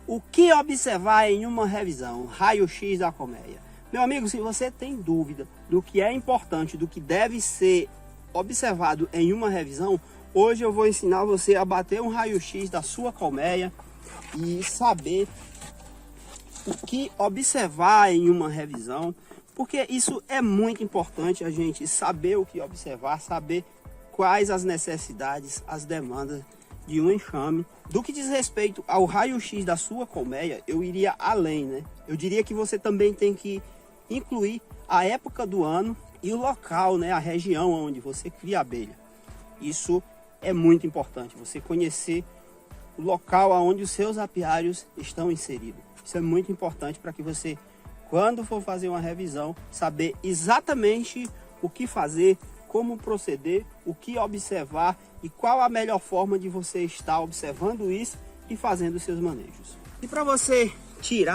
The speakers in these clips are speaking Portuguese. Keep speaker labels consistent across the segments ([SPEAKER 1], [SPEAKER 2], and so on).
[SPEAKER 1] O que observar em uma revisão? Raio-X da colmeia. Meu amigo, se você tem dúvida do que é importante, do que deve ser observado em uma revisão, hoje eu vou ensinar você a bater um raio-x da sua colmeia e saber o que observar em uma revisão, porque isso é muito importante, a gente saber o que observar, saber quais as necessidades, as demandas de um enxame. Do que diz respeito ao raio-x da sua colmeia, eu iria além, né? Eu diria que você também tem que incluir a época do ano e o local, né? A região onde você cria abelha. Isso é muito importante, você conhecer o local onde os seus apiários estão inseridos. Isso é muito importante para que você, quando for fazer uma revisão, saber exatamente o que fazer, como proceder, o que observar e qual a melhor forma de você estar observando isso e fazendo os seus manejos. E para você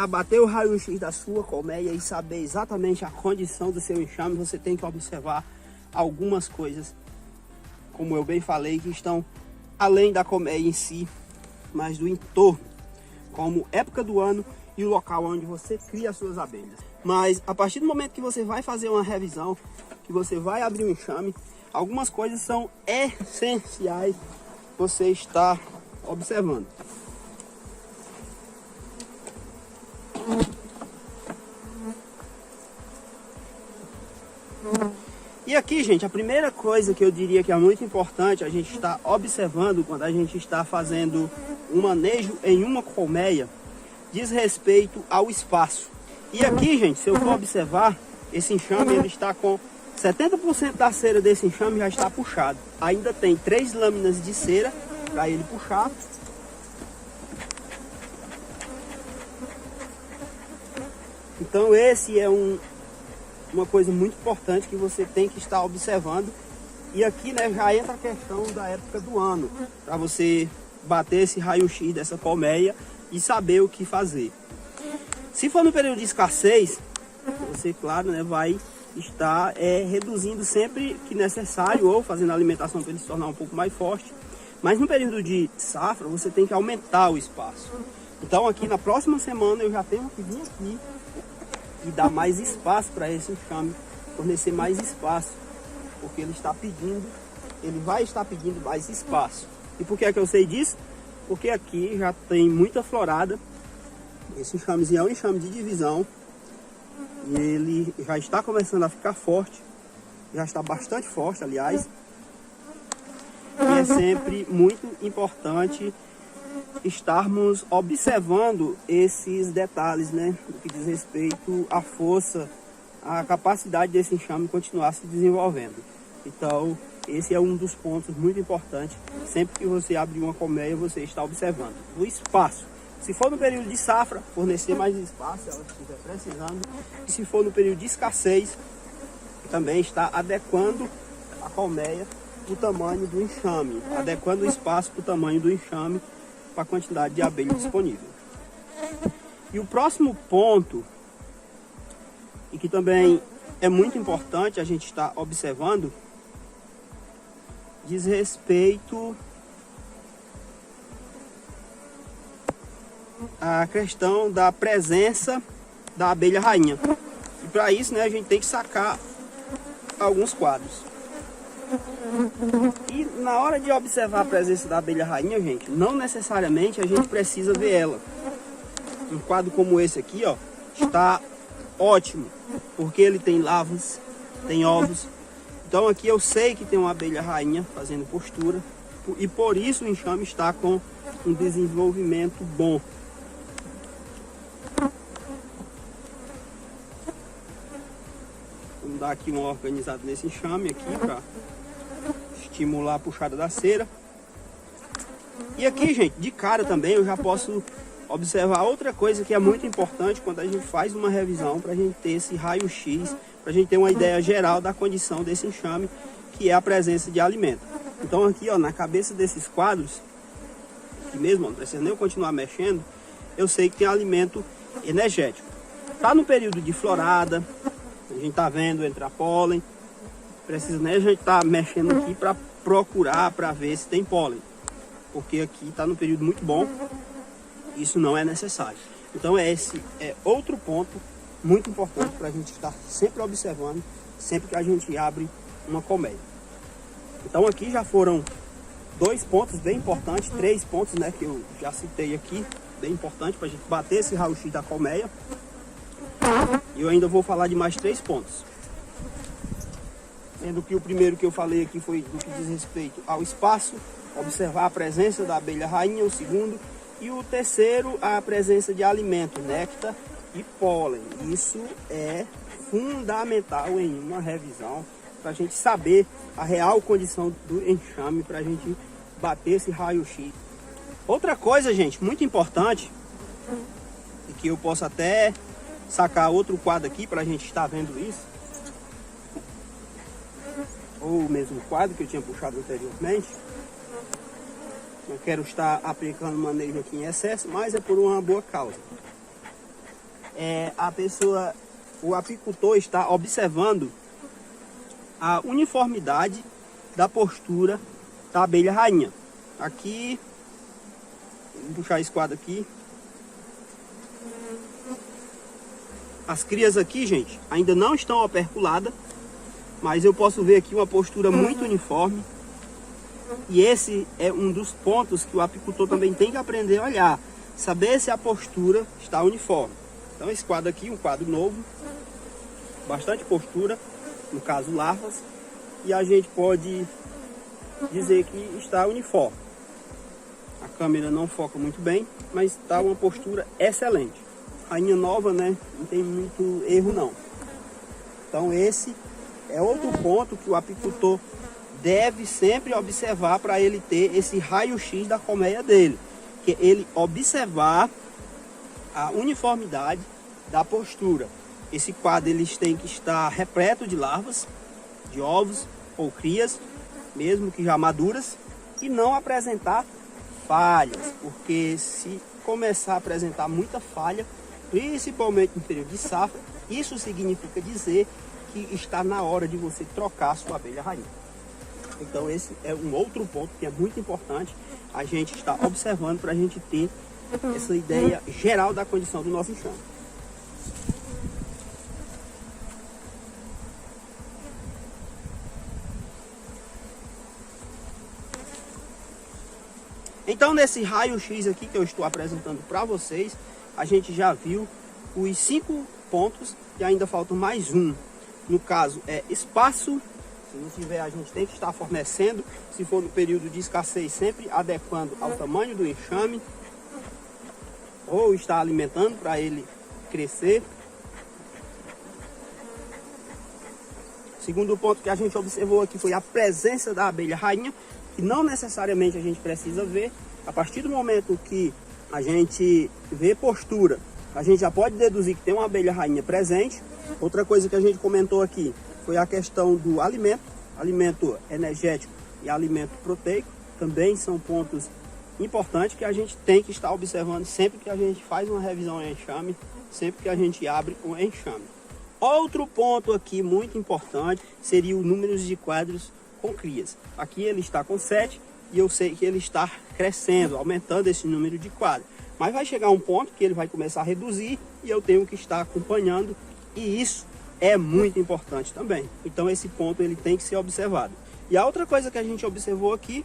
[SPEAKER 1] bater o raio-x da sua colmeia e saber exatamente a condição do seu enxame, você tem que observar algumas coisas, como eu bem falei, que estão além da colmeia em si, mas do entorno, como época do ano e o local onde você cria as suas abelhas. Mas a partir do momento que você vai fazer uma revisão, que você vai abrir um enxame, algumas coisas são essenciais você estar observando. E aqui, gente, a primeira coisa que eu diria que é muito importante a gente estar observando quando a gente está fazendo um manejo em uma colmeia, diz respeito ao espaço. E aqui, gente, se eu for observar, esse enxame ele está com 70% da cera desse enxame já está puxado. Ainda tem 3 lâminas de cera para ele puxar. Então esse é uma coisa muito importante que você tem que estar observando. E aqui, né, já entra a questão da época do ano, para você bater esse raio-x dessa colmeia e saber o que fazer. Se for no período de escassez, você, claro, né, vai estar reduzindo sempre que necessário ou fazendo a alimentação para ele se tornar um pouco mais forte. Mas no período de safra, você tem que aumentar o espaço. Então aqui na próxima semana eu já tenho que vir aqui e dar mais espaço para esse enxame, fornecer mais espaço, porque ele vai estar pedindo mais espaço. E por que é que eu sei disso? Porque aqui já tem muita florada. Esse enxamezinho é um enxame de divisão e ele já está começando a ficar forte, já está bastante forte, aliás. E é sempre muito importante estarmos observando esses detalhes, né, do que diz respeito à força, à capacidade desse enxame continuar se desenvolvendo. Então, esse é um dos pontos muito importantes. Sempre que você abrir uma colmeia, você está observando o espaço. Se for no período de safra, fornecer mais espaço, se ela estiver precisando. E se for no período de escassez, também está adequando a colmeia para o tamanho do enxame, adequando o espaço para o tamanho do enxame, para a quantidade de abelha disponível. E o próximo ponto, e que também é muito importante a gente estar observando, diz respeito à questão da presença da abelha rainha. E para isso, né, a gente tem que sacar alguns quadros. E na hora de observar a presença da abelha rainha, gente, não necessariamente a gente precisa ver ela. Um quadro como esse aqui, ó, está ótimo, porque ele tem larvas, tem ovos. Então aqui eu sei que tem uma abelha rainha fazendo postura e por isso o enxame está com um desenvolvimento bom. Vamos dar aqui uma organizada nesse enxame aqui para estimular a puxada da cera. E aqui, gente, de cara também eu já posso observar outra coisa que é muito importante quando a gente faz uma revisão, para a gente ter esse raio-x, para a gente ter uma ideia geral da condição desse enxame, que é a presença de alimento. Então aqui, ó, na cabeça desses quadros, aqui mesmo, ó, não precisa nem eu continuar mexendo, eu sei que tem alimento energético. Tá no período de florada, a gente tá vendo entrar pólen, precisa, né, a gente tá mexendo aqui para procurar, para ver se tem pólen, porque aqui tá no período muito bom isso não é necessário. Então esse é outro ponto muito importante para a gente estar sempre observando, sempre que a gente abre uma colmeia. Então aqui já foram 2 pontos bem importantes, 3 pontos, né, que eu já citei aqui, bem importante para a gente bater esse raio-x da colmeia. E eu ainda vou falar de mais 3 pontos. Sendo que o primeiro que eu falei aqui foi do que diz respeito ao espaço, observar a presença da abelha rainha, o segundo, e o terceiro, a presença de alimento, néctar e pólen. Isso é fundamental em uma revisão, para a gente saber a real condição do enxame, para a gente bater esse raio-x. Outra coisa, gente, muito importante, e que eu posso até sacar outro quadro aqui para a gente estar vendo isso, ou o mesmo quadro que eu tinha puxado anteriormente. Não quero estar aplicando manejo aqui em excesso, mas é por uma boa causa. O apicultor está observando a uniformidade da postura da abelha rainha. Aqui, vou puxar esse quadro aqui. As crias aqui, gente, ainda não estão operculadas, mas eu posso ver aqui uma postura muito uniforme. E esse é um dos pontos que o apicultor também tem que aprender a olhar, saber se a postura está uniforme. Então esse quadro aqui, um quadro novo, bastante postura, no caso larvas, e a gente pode dizer que está uniforme. A câmera não foca muito bem, mas está uma postura excelente. Rainha nova, né? Não tem muito erro não. Então esse é outro ponto que o apicultor deve sempre observar para ele ter esse raio-x da colmeia dele. Que ele observar a uniformidade da postura. Esse quadro eles têm que estar repleto de larvas, de ovos ou crias, mesmo que já maduras, e não apresentar falhas, porque se começar a apresentar muita falha, principalmente no período de safra, isso significa dizer que está na hora de você trocar a sua abelha rainha. Então esse é um outro ponto que é muito importante a gente estar observando para a gente ter essa ideia geral da condição do nosso enxame. Então nesse raio-x aqui que eu estou apresentando para vocês, a gente já viu os 5 pontos e ainda falta mais um. No caso é espaço. Se não tiver, a gente tem que estar fornecendo. Se for no período de escassez, sempre adequando ao tamanho do enxame, ou estar alimentando para ele crescer. Segundo ponto que a gente observou aqui foi a presença da abelha rainha, que não necessariamente a gente precisa ver. A partir do momento que a gente vê postura, a gente já pode deduzir que tem uma abelha rainha presente. Outra coisa que a gente comentou aqui foi a questão do alimento energético e alimento proteico. Também são pontos importantes que a gente tem que estar observando sempre que a gente faz uma revisão em enxame, sempre que a gente abre um enxame. Outro ponto aqui muito importante seria o número de quadros com crias. Aqui ele está com 7 e eu sei que ele está crescendo, aumentando esse número de quadros. Mas vai chegar um ponto que ele vai começar a reduzir e eu tenho que estar acompanhando, e isso é muito importante também. Então esse ponto ele tem que ser observado. E a outra coisa que a gente observou aqui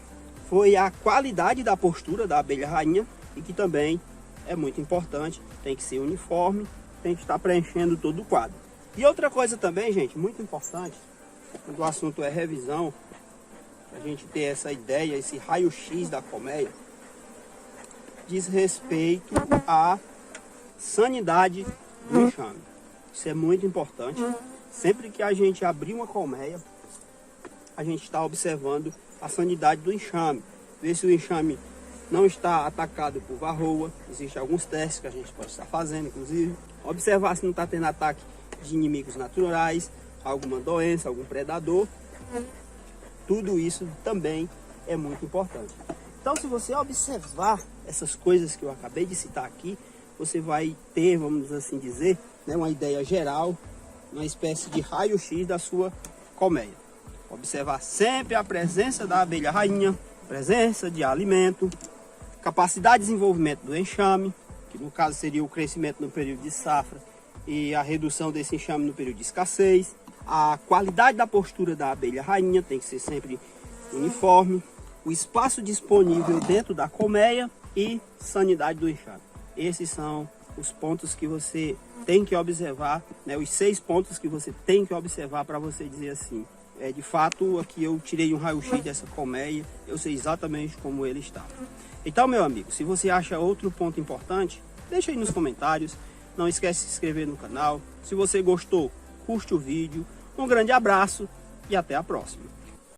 [SPEAKER 1] foi a qualidade da postura da abelha rainha, e que também é muito importante, tem que ser uniforme, tem que estar preenchendo todo o quadro. E outra coisa também, gente, muito importante, quando o assunto é revisão, a gente ter essa ideia, esse raio-x da colmeia, diz respeito à sanidade do enxame. Isso é muito importante. Sempre que a gente abrir uma colmeia, a gente está observando a sanidade do enxame. Ver se o enxame não está atacado por varroa. Existem alguns testes que a gente pode estar fazendo, inclusive. Observar se não está tendo ataque de inimigos naturais, alguma doença, algum predador. Tudo isso também é muito importante. Então, se você observar essas coisas que eu acabei de citar aqui, você vai ter, vamos assim dizer, né, uma ideia geral, uma espécie de raio-x da sua colmeia. Observar sempre a presença da abelha rainha, presença de alimento, capacidade de desenvolvimento do enxame, que no caso seria o crescimento no período de safra e a redução desse enxame no período de escassez. A qualidade da postura da abelha rainha tem que ser sempre uniforme. O espaço disponível dentro da colmeia e sanidade do enxame. Esses são os pontos que você tem que observar, né? Os 6 pontos que você tem que observar para você dizer assim. De fato, aqui eu tirei um raio-x dessa colmeia, eu sei exatamente como ele está. Então, meu amigo, se você acha outro ponto importante, deixa aí nos comentários. Não esquece de se inscrever no canal. Se você gostou, curte o vídeo. Um grande abraço e até a próxima.